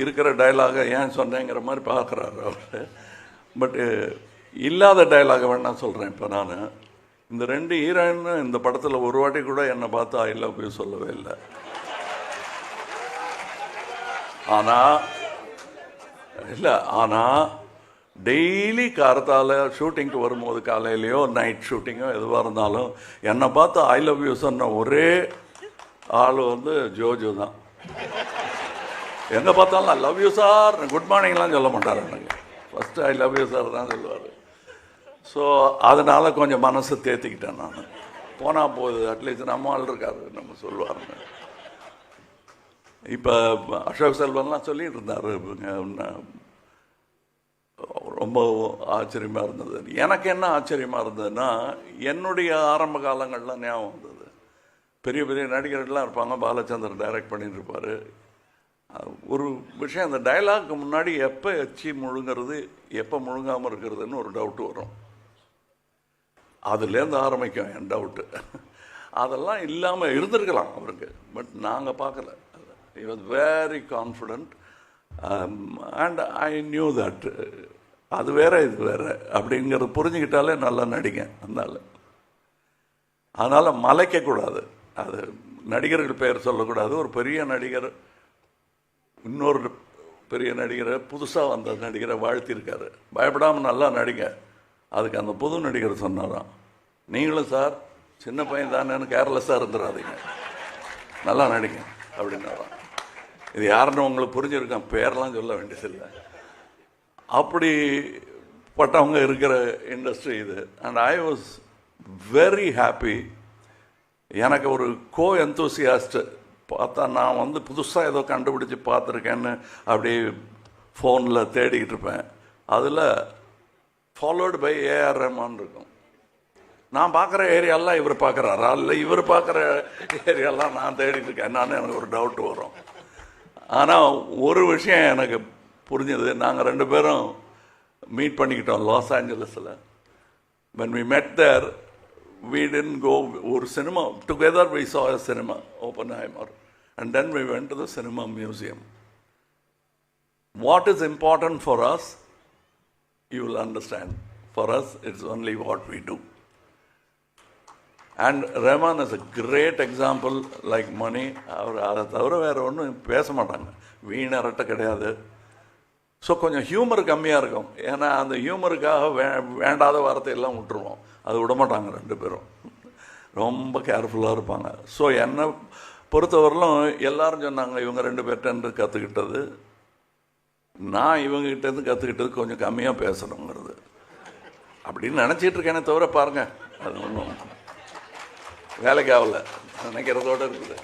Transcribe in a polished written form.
இருக்கிற டைலாகை ஏன் சொன்னேங்கிற மாதிரி பார்க்குறாரு அவர். பட்டு இல்லாத டைலாகை வேணா சொல்கிறேன். இப்போ நான் இந்த 2 ஹீரோயின் இந்த படத்தில் ஒரு வாட்டி கூட என்னை பார்த்து ஐ லவ் யூ சொல்லவே இல்லை. ஆனால் டெய்லி காரத்தால் ஷூட்டிங்க்கு வரும்போது காலையிலையோ நைட் ஷூட்டிங்கோ எதுவாக இருந்தாலும் என்னை பார்த்து ஐ லவ் யூ சொன்ன ஒரே ஆள் ஜோஜோ தான். எங்கே பார்த்தாலும் I love you sir, good மார்னிங்லாம் சொல்ல மாட்டார் எனக்கு. First I love you sir தான் சொல்லுவார். ஸோ அதனால் கொஞ்சம் மனசை தேர்த்திக்கிட்டேன் நான். போனால் போகுது, அட்லீஸ்ட் நம்ம ஆள் இருக்காரு நம்ம சொல்லுவாருங்க. இப்போ அசோக் செல்வன்லாம் சொல்லிட்டு இருந்தார், ரொம்ப ஆச்சரியமாக இருந்தது. எனக்கு என்ன ஆச்சரியமாக இருந்ததுன்னா, என்னுடைய ஆரம்ப காலங்கள்லாம் ஞாபகம் வந்தது. பெரிய பெரிய நடிகர்கள்லாம் இருப்பாங்க, பாலச்சந்தர் டைரக்ட் பண்ணிட்டு இருப்பார். ஒரு விஷயம், அந்த டைலாக்கு முன்னாடி எப்போ எச்சி முழுங்கிறது எப்போ முழுங்காமல் இருக்கிறதுன்னு ஒரு டவுட்டு வரும். அதுலேருந்து ஆரம்பிக்கும் என் டவுட்டு. அதெல்லாம் இல்லாமல் இருந்திருக்கலாம் அவருக்கு, பட் நாங்கள் பார்க்கல. he was very confident and I knew that அது வேற இது வேற அப்படிங்கிறது புரிஞ்சுக்கிட்டாலே நல்லா நடிங்க. அதனால் மலைக்கக்கூடாது. அது நடிகர்கள் பெயர் சொல்லக்கூடாது. ஒரு பெரிய நடிகர் இன்னொரு பெரிய நடிகரை, புதுசாக வந்த நடிகரை வாழ்த்திருக்காரு, பயப்படாமல் நல்லா நடிங்க. அதுக்கு அந்த புது நடிகர் சொன்னாராம், நீங்களும் சார் சின்ன பையன் தானேன்னு கேர்லெஸ்ஸாக இருந்துடாதீங்க, நல்லா நடிங்க அப்படின்னாராம். இது யாருன்னு உங்களுக்கு புரிஞ்சிருக்கேன், பேரெலாம் சொல்ல வேண்டியதில்லை. அப்படிப்பட்டவங்க இருக்கிற இண்டஸ்ட்ரி இது. And I was very happy. எனக்கு ஒரு கோ எந்தூசியாஸ்ட் பார்த்தா, நான் புதுசாக ஏதோ கண்டுபிடிச்சி பார்த்துருக்கேன்னு அப்படியே ஃபோனில் தேடிக்கிட்டு இருப்பேன். அதில் ஃபாலோடு பை ஏஆர் ரஹ்மான் இருக்கும். நான் பார்க்குற ஏரியாலாம் இவர் பார்க்குறாரா, இல்லை இவர் பார்க்குற ஏரியாலாம் நான் தேடிட்டு இருக்கேன். எனக்கு ஒரு டவுட் வரும். ஆனால் ஒரு விஷயம் எனக்கு புரிஞ்சது, நாங்கள் 2 பேரும் மீட் பண்ணிக்கிட்டோம் லாஸ் ஏஞ்சலஸில். when we met there, we didn't go ஒரு cinema together. We saw a cinema, Oppenheimer, and then we went to the cinema museum. What is important for us, you will understand. For us, it's only what we do. And Rahman is a great example, like Mani. அவர் அதை தவிர வேறு ஒன்றும் பேச மாட்டாங்க, வீணரட்ட கிடையாது. So கொஞ்சம் humour கம்மியாக இருக்கும். ஏன்னா அந்த ஹியூமருக்காக வேண்டாத வார்த்தையெல்லாம் விட்டுருவோம், அது விடமாட்டாங்க. 2 பேரும் ரொம்ப கேர்ஃபுல்லாக இருப்பாங்க. ஸோ என்னை பொறுத்தவரையிலும் எல்லாரும் சொன்னாங்க, இவங்க 2 பேர்கிட்டருந்து கற்றுக்கிட்டது, நான் இவங்ககிட்டேருந்து கற்றுக்கிட்டது கொஞ்சம் கம்மியாக பேசணுங்கிறது அப்படின்னு நினச்சிட்டு இருக்கேனே தவிர, பாருங்கள் அது ஒன்றும் வேலைக்கு ஆகலை நினைக்கிறதோடு இருக்குது.